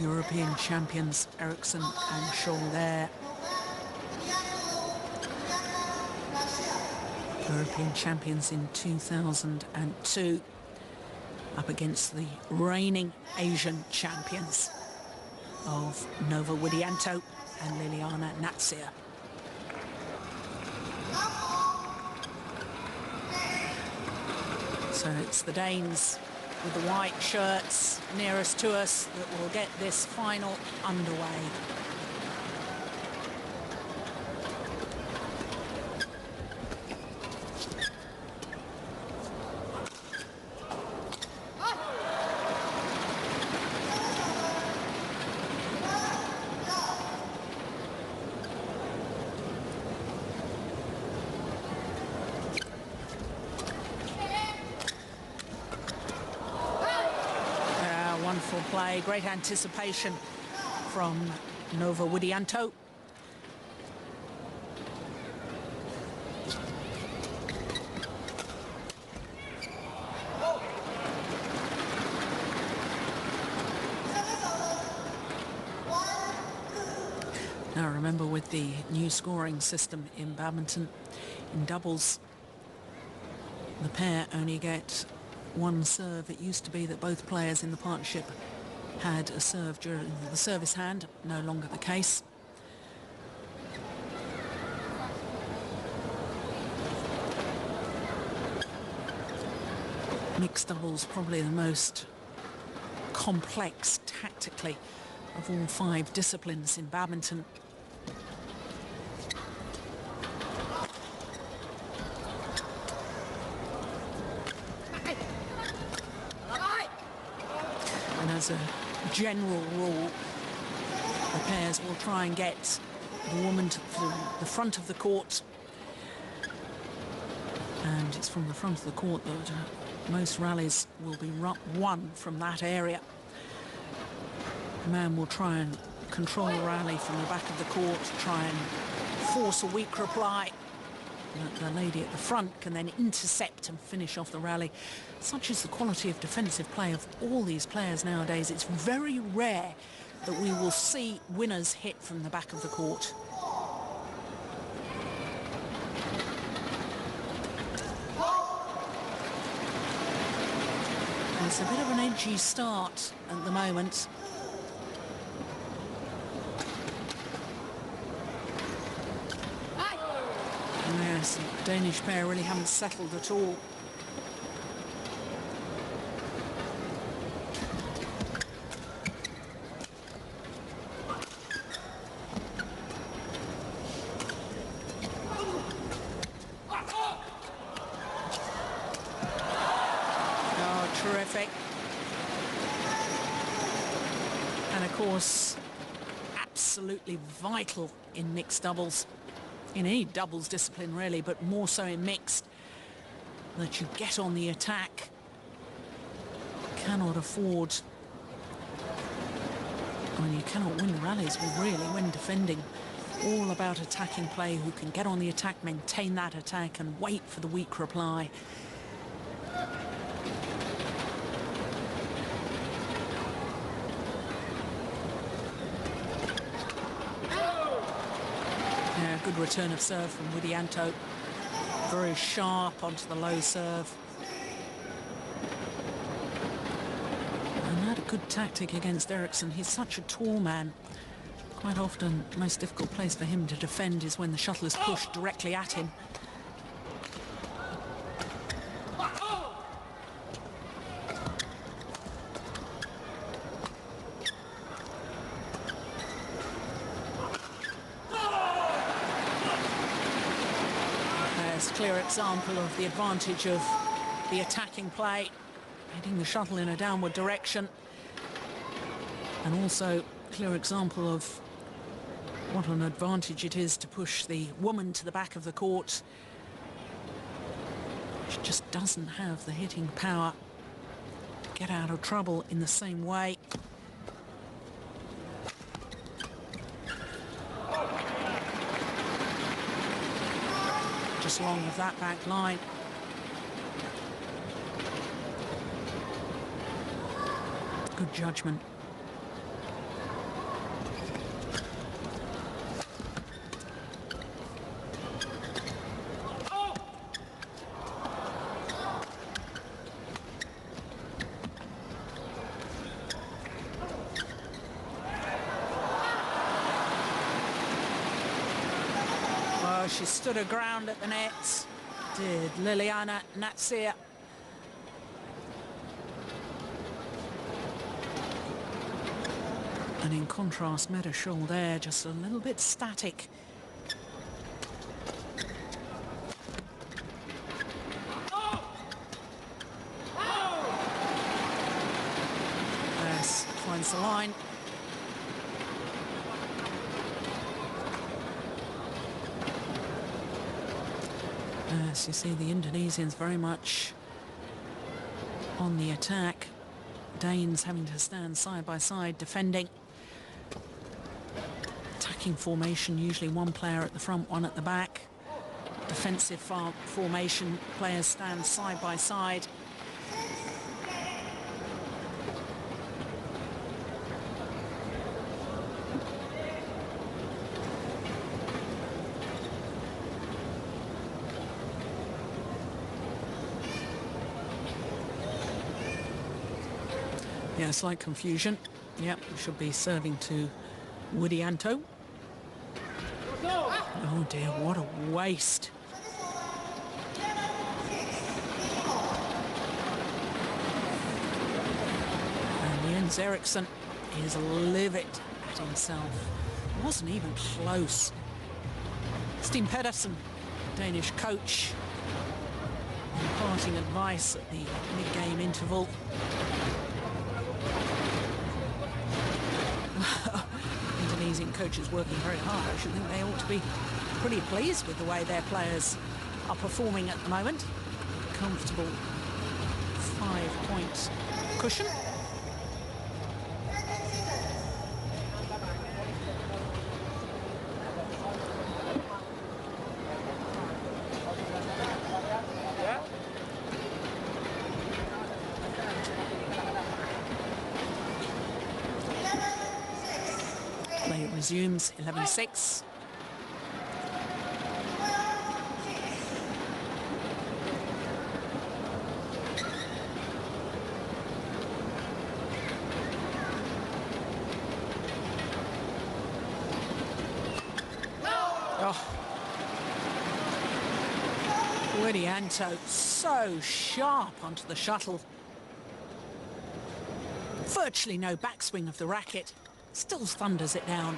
European champions Eriksen and Schjoldager. European champions in 2002, up against the reigning Asian champions of Widianto and Liliyana Natsir. So it's the Danes with the white shirts nearest to us that will get this final underway. Wonderful play, great anticipation from Widianto. Now remember, with the new scoring system in badminton, in doubles, the pair only get one serve. It used to be that both players in the partnership had a serve during the service hand, no longer the case. Mixed doubles probably the most complex tactically of all 5 disciplines in badminton. And as a general rule, the pairs will try and get the woman to the front of the court. And it's from the front of the court that most rallies will be won from that area. The man will try and control the rally from the back of the court, try and force a weak reply. The lady at the front can then intercept and finish off the rally. Such is the quality of defensive play of all these players nowadays. It's very rare that we will see winners hit from the back of the court. And it's a bit of an edgy start at the moment. Yes, the Danish pair really haven't settled at all. Oh, terrific. And of course, absolutely vital in mixed doubles. In any doubles discipline really, but more so in mixed, that you get on the attack. Cannot afford, you cannot win rallies really when defending. All about attacking play, who can get on the attack, maintain that attack and wait for the weak reply. Good return of serve from Widianto. Very sharp onto the low serve. And that a good tactic against Eriksen. He's such a tall man. Quite often the most difficult place for him to defend is when the shuttle is pushed directly at him. Clear example of the advantage of the attacking play, heading the shuttle in a downward direction, and also clear example of what an advantage it is to push the woman to the back of the court. She just doesn't have the hitting power to get out of trouble in the same way. Just along with that back line. Good judgment. she stood her ground at the net, did Liliyana Natsir. And in contrast, Schjoldager just a little bit static. Yes, finds the line. Yes, you see the Indonesians very much on the attack. Danes having to stand side by side defending. Attacking formation, usually one player at the front, one at the back. Defensive formation, players stand side by side. Yeah, slight confusion. Yep, should be serving to Widianto. Oh dear, what a waste. And Eriksen is livid at himself. Wasn't even close. Steen Pedersen, Danish coach, imparting advice at the mid-game interval. Indonesian coaches working very hard. I should think they ought to be pretty pleased with the way their players are performing at the moment. Comfortable 5-point cushion. Play resumes, 11-6. Oh. Widianto so sharp onto the shuttle. Virtually no backswing of the racket. Still thunders it down.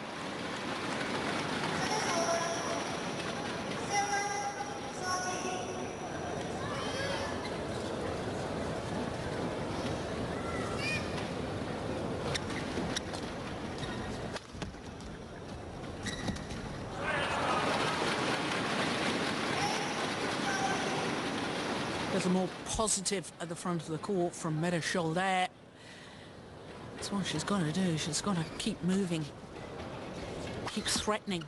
A little more positive at the front of the court from Schjoldager. That's what she's got to do. She's got to keep moving, keep threatening.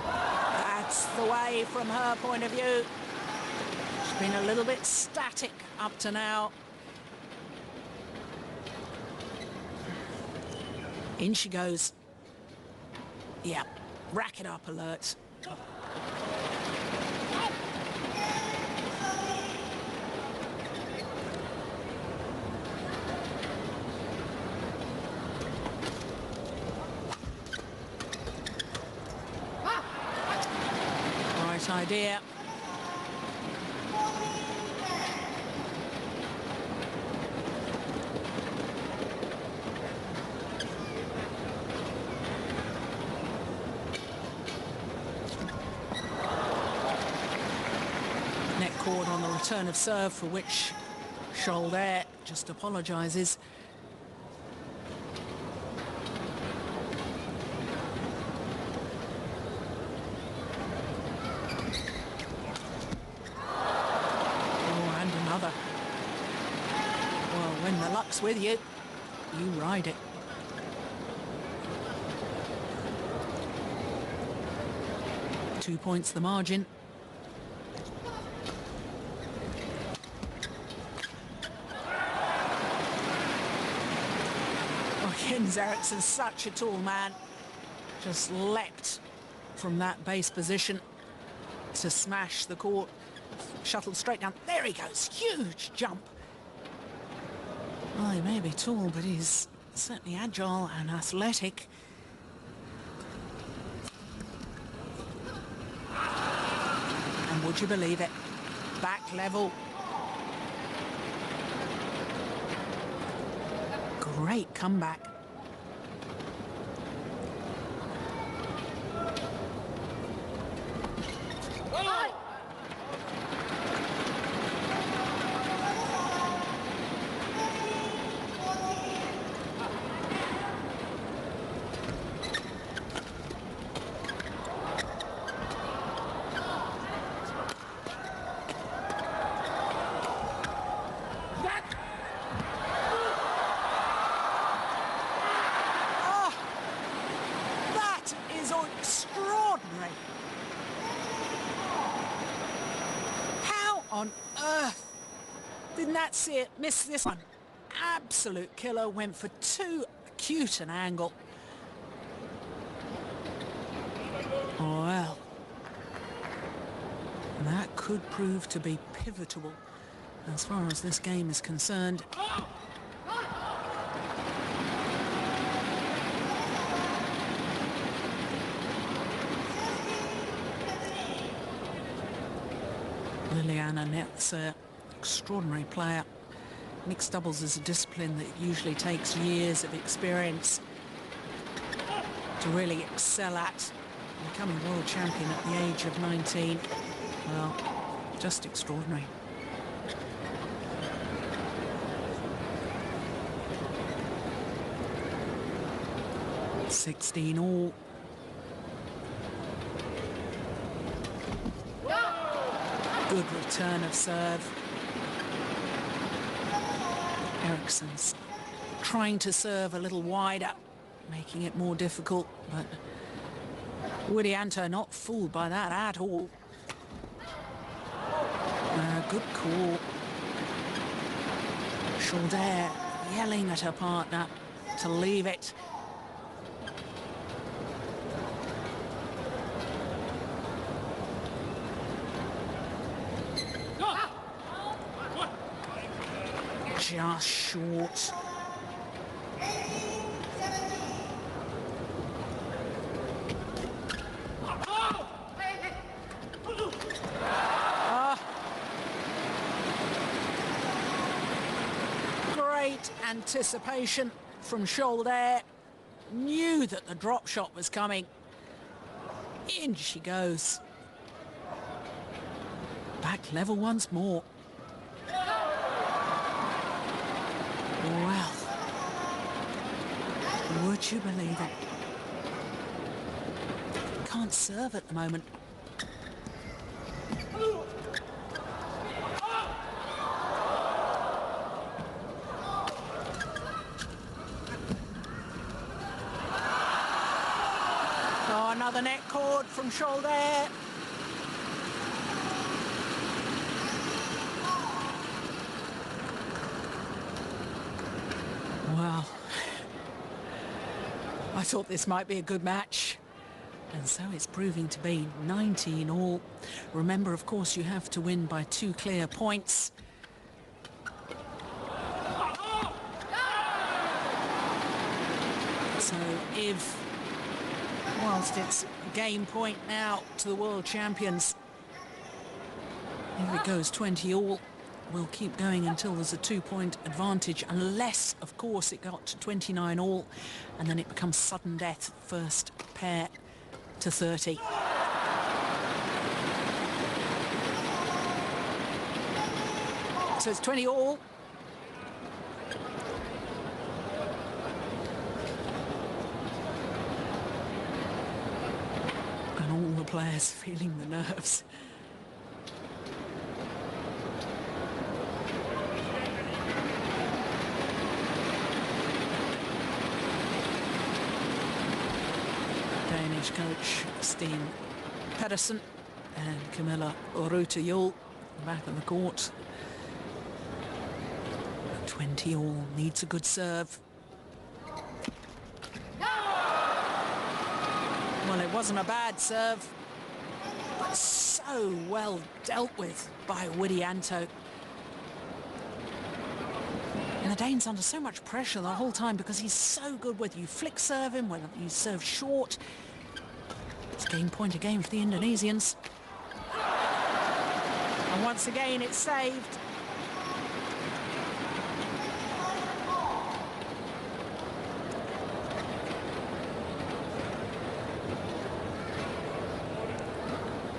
That's the way from her point of view. She's been a little bit static up to now. In she goes. Yeah, racket up alert. Idea. Net cord on the return of serve, for which Schjoldager just apologises. Well, when the luck's with you, you ride it. Two points the margin. Oh, Eriksen's such a tall man. Just leapt from that base position to smash the court. Shuttle straight down. There he goes. Huge jump. Well, he may be tall, but he's certainly agile and athletic. Would you believe it? Back level. Great comeback. Extraordinary. How on earth did Natsir miss this one? Absolute killer, went for too acute an angle. Well, that could prove to be pivotal as far as this game is concerned. Liliyana Natsir, extraordinary player. Mixed doubles is a discipline that usually takes years of experience to really excel at. Becoming world champion at the age of 19, well, just extraordinary. $16 Good return of serve. Eriksen's trying to serve a little wider, making it more difficult, but Widianto not fooled by that at all. Good call. Schjoldager yelling at her partner to leave it. Just short. Great anticipation from Schjoldager. Knew that the drop shot was coming. In she goes. Back level once more. Well, would you believe it? Can't serve at the moment. Oh, another net cord from Schjoldager. Well, I thought this might be a good match, and so it's proving to be 19-all. Remember, of course, you have to win by 2 clear points. So if, whilst it's game point now to the world champions, if it goes 20-all, we'll keep going until there's a 2-point advantage, unless, of course, it got to 29-all, and then it becomes sudden death, first pair to 30. So it's 20-all. And all the players feeling the nerves. Danish coach Steen Pedersen and Camilla Ruta-Jul back on the court. 20-all, needs a good serve. Well, it wasn't a bad serve, but so well dealt with by Widianto. And the Dane's under so much pressure the whole time because he's so good, whether you flick serve him, whether you serve short. It's game point again for the Indonesians. And once again, it's saved.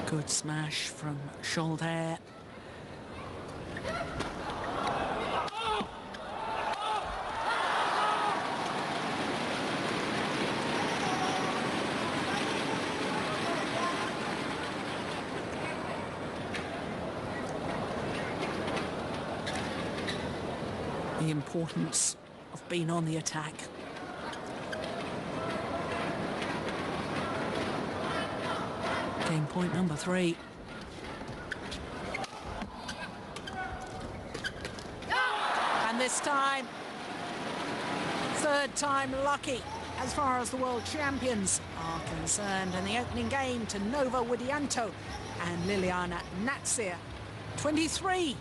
Good smash from Schjoldager. The importance of being on the attack. Game point number 3. And this time, third time lucky as far as the world champions are concerned. And the opening game to Nova Widianto and Liliyana Natsir, 23-21.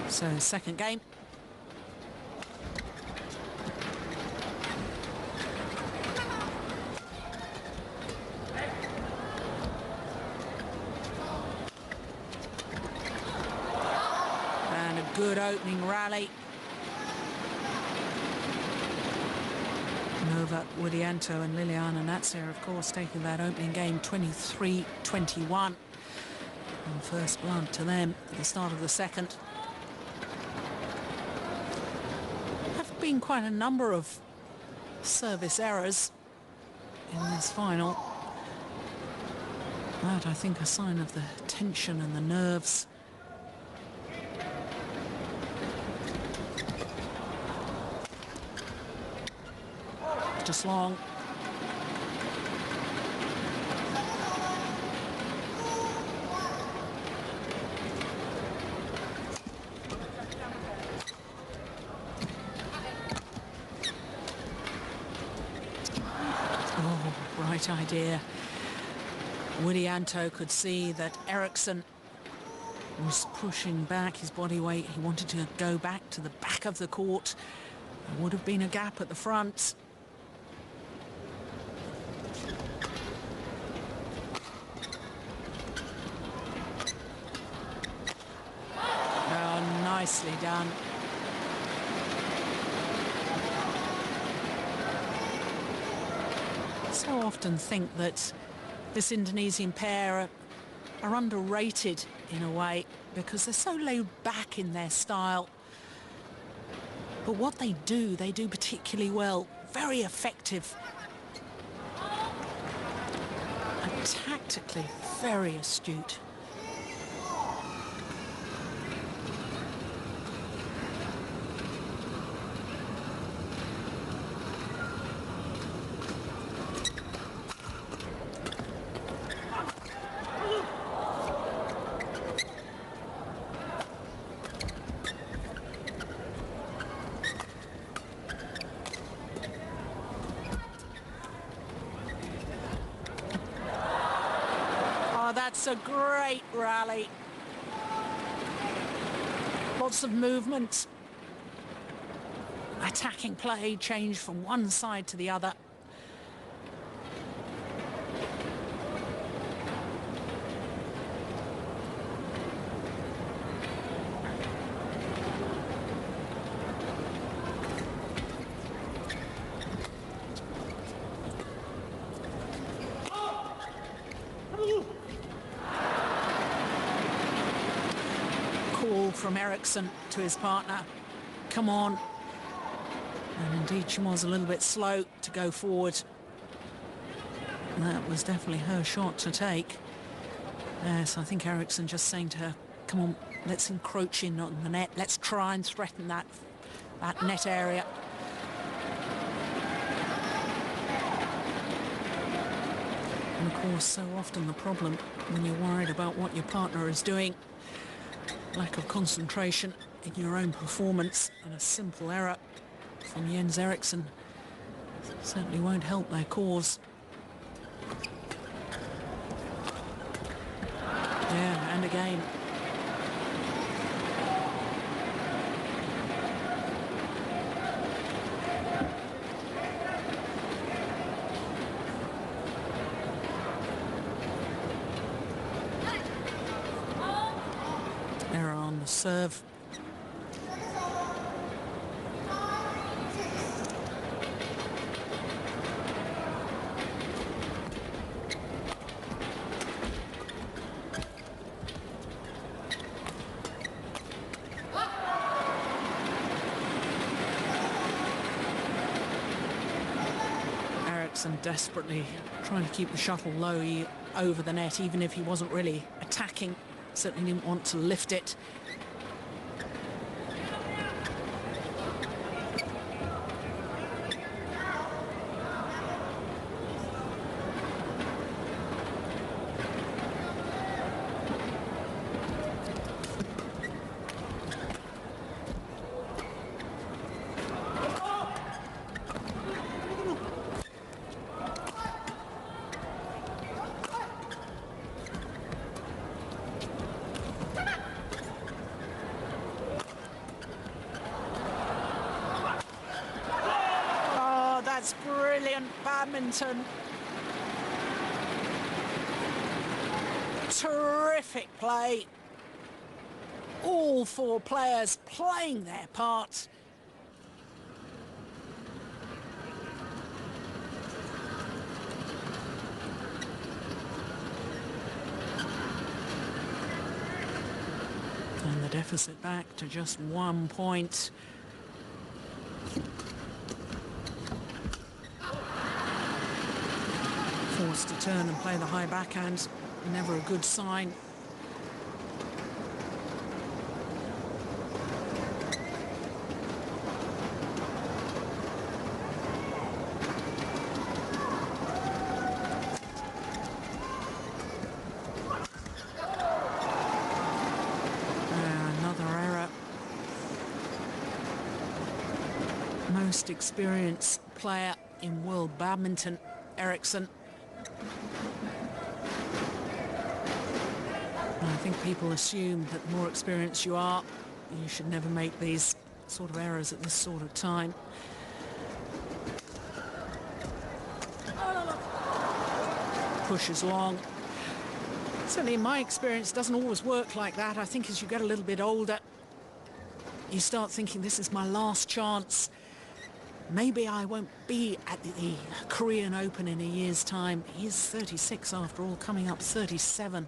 So, second game. And a good opening rally. Nova Widianto and Liliyana Natsir, of course, taking that opening game 23-21. And first blood to them at the start of the second. Been quite a number of service errors in this final. That, I think, a sign of the tension and the nerves. Just long. Right idea. Widianto could see that Eriksen was pushing back his body weight. He wanted to go back to the back of the court. There would have been a gap at the front. Oh, nicely done. So often think that this Indonesian pair are underrated in a way because they're so laid back in their style. But what they do particularly well. Very effective. And tactically very astute. That's a great rally. Lots of movement. Attacking play, change from one side to the other. From Eriksen to his partner, come on. And indeed she was a little bit slow to go forward. And that was definitely her shot to take. Yes, I think Eriksen just saying to her, come on, let's encroach in on the net, let's try and threaten that net area. And of course, so often the problem when you're worried about what your partner is doing, lack of concentration in your own performance, and a simple error from Jens Eriksen certainly won't help their cause. Yeah, and again. serve. Eriksen desperately trying to keep the shuttle low over the net, even if he wasn't really attacking. Certainly didn't want to lift it. That's brilliant badminton. Terrific play. All four players playing their part. And the deficit back to just 1 point. Forced to turn and play the high backhand, never a good sign. Another error. Most experienced player in world badminton, Eriksen. I think people assume that the more experienced you are, you should never make these sort of errors at this sort of time. Pushes long. Certainly in my experience, it doesn't always work like that. I think as you get a little bit older, you start thinking, this is my last chance. Maybe I won't be at the Korean Open in a year's time. He's 36 after all, coming up 37.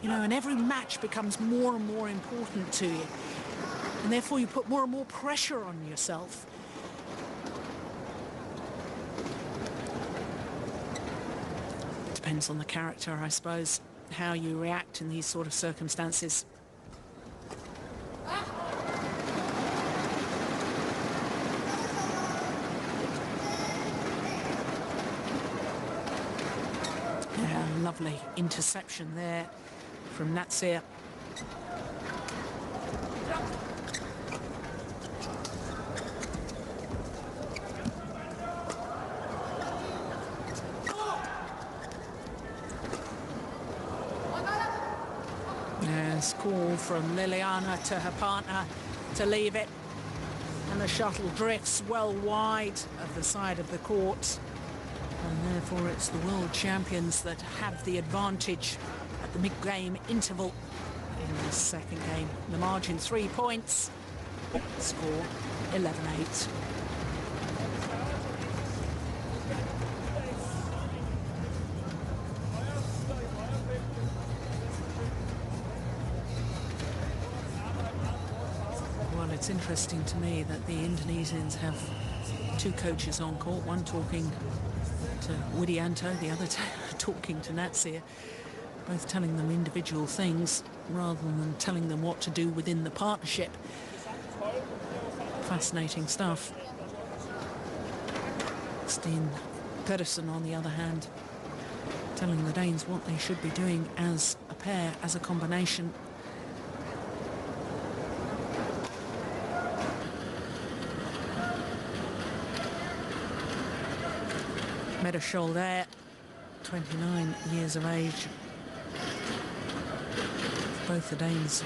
You know, and every match becomes more and more important to you. And therefore you put more and more pressure on yourself. Depends on the character, I suppose, how you react in these sort of circumstances. Yeah, lovely interception there from Natsir. Yes, call from Liliyana to her partner to leave it. And the shuttle drifts well wide of the side of the court. And therefore it's the world champions that have the advantage at the mid-game interval in the second game. The margin 3 points, score 11-8. Well, it's interesting to me that the Indonesians have two coaches on court, one talking to Widianto, the other talking to Natsir, both telling them individual things rather than telling them what to do within the partnership. Fascinating stuff. Steen Pedersen, on the other hand, telling the Danes what they should be doing as a pair, as a combination. Schjoldager, 29 years of age. Both the Danes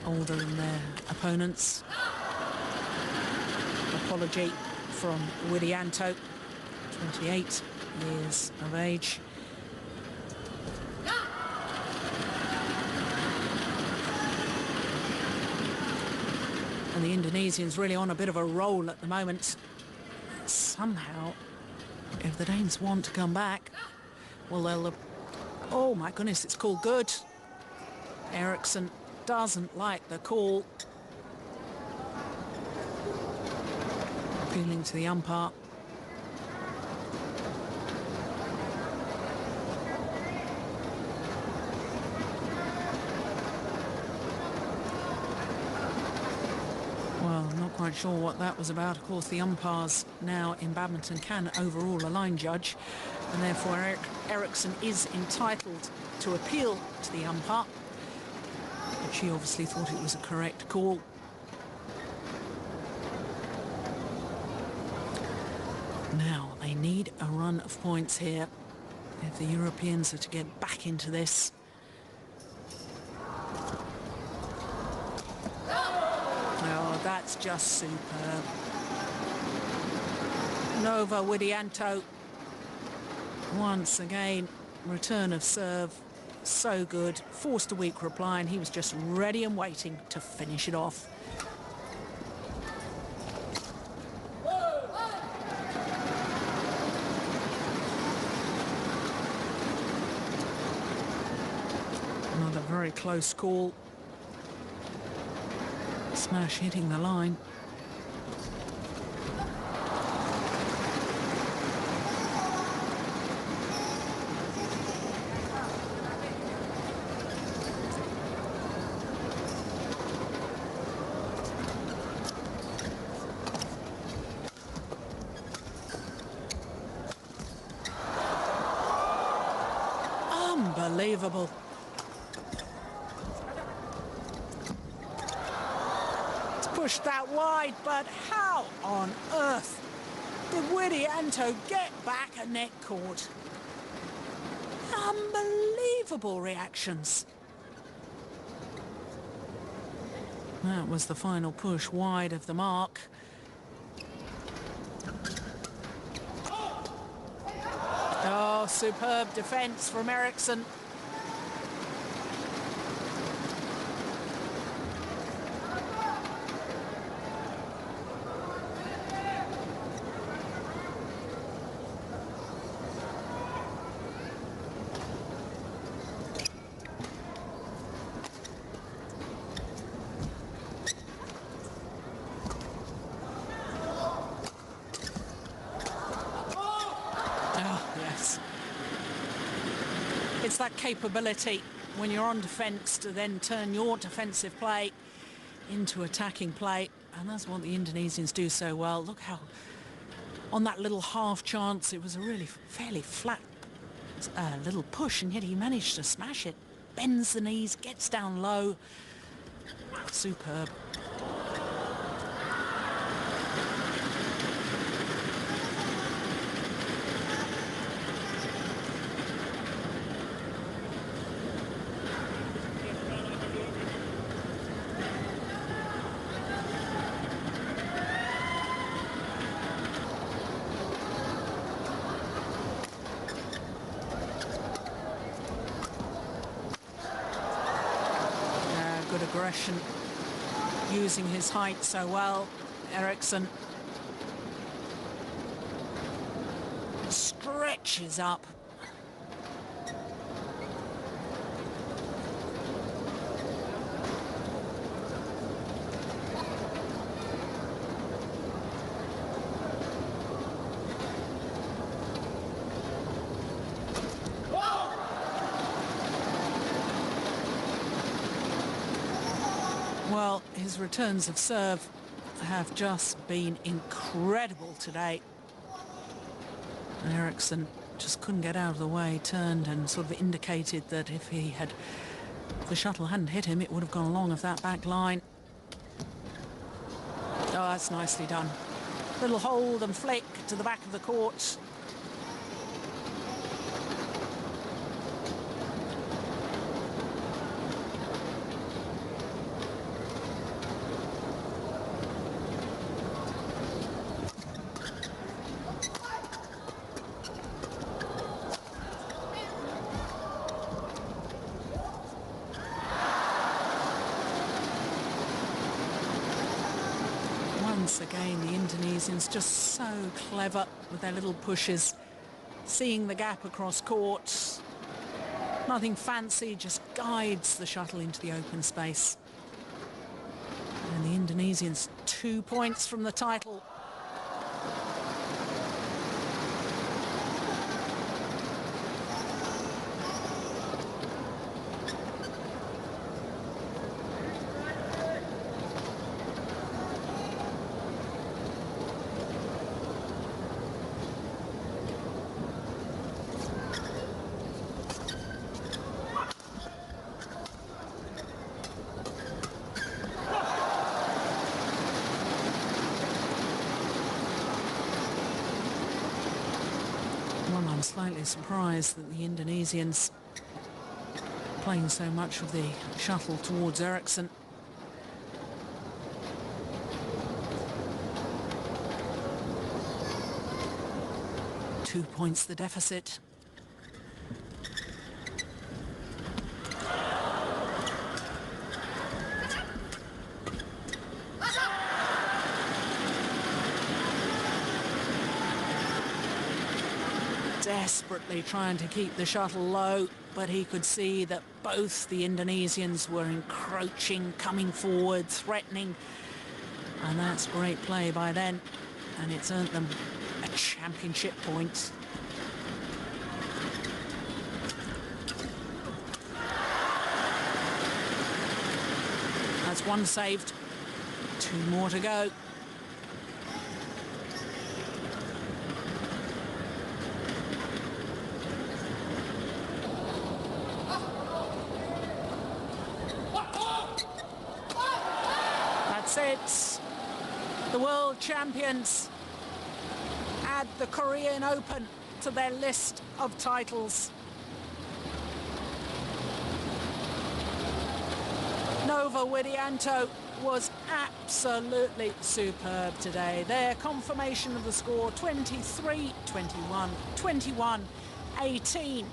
older than their opponents. Apology from Widianto, 28 years of age. Indonesians really on a bit of a roll at the moment. Somehow, if the Danes want to come back, well, they'll... Oh, my goodness, it's called good. Eriksen doesn't like the call. Appealing to the umpire. Well, I'm not quite sure what that was about. Of course, the umpires now in badminton can overrule a line judge, and therefore Eriksen is entitled to appeal to the umpire. But she obviously thought it was a correct call. Now, they need a run of points here if the Europeans are to get back into this. Oh, that's just superb. Nova Widianto, once again, return of serve, so good. Forced a weak reply, and he was just ready and waiting to finish it off. Another very close call. Smash hitting the line. Unbelievable. Pushed that wide, but how on earth did Widianto get back a net court? Unbelievable reactions. That was the final push wide of the mark. Oh, superb defence from Eriksen. It's that capability when you're on defence to then turn your defensive play into attacking play, and that's what the Indonesians do so well. Look how on that little half chance it was a really fairly flat little push, and yet he managed to smash it. Bends the knees, gets down low. Superb. Good aggression, using his height so well. Eriksen stretches up. Well, his returns of serve have just been incredible today. Eriksen just couldn't get out of the way, turned and sort of indicated that if the shuttle hadn't hit him, it would have gone along of that back line. Oh, that's nicely done. Little hold and flick to the back of the court. Yes, again, the Indonesians just so clever with their little pushes, seeing the gap across court. Nothing fancy, just guides the shuttle into the open space. And the Indonesians 2 points from the title. Well, I'm slightly surprised that the Indonesians playing so much of the shuttle towards Eriksen. Two points the deficit. Desperately trying to keep the shuttle low, but he could see that both the Indonesians were encroaching, coming forward, threatening, and that's great play by then, and it's earned them a championship point. That's one saved, 2 more to go. It. The world champions add the Korean Open to their list of titles. Nova Widianto was absolutely superb today. Their confirmation of the score 23-21, 21-18.